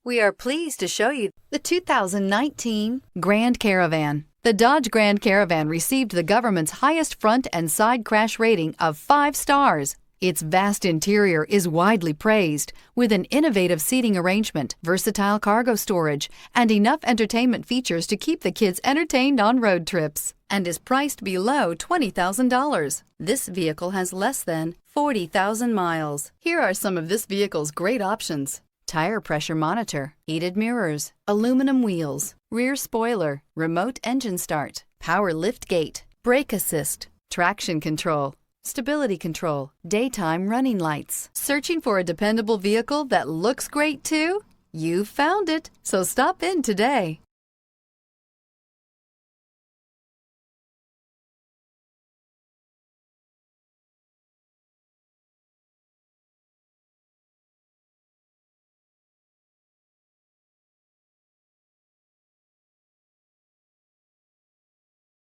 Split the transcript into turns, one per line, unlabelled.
We are pleased to show you the 2019 Grand Caravan. The Dodge Grand Caravan received the government's highest front and side crash rating of 5 stars. Its vast interior is widely praised, with an innovative seating arrangement, versatile cargo storage, and enough entertainment features to keep the kids entertained on road trips, and is priced below $20,000. This vehicle has less than 40,000 miles. Here are some of this vehicle's great options: tire pressure monitor, heated mirrors, aluminum wheels, rear spoiler, remote engine start, power liftgate, brake assist, traction control, stability control, daytime running lights. Searching for a dependable vehicle that looks great too? You've found it, so stop in today.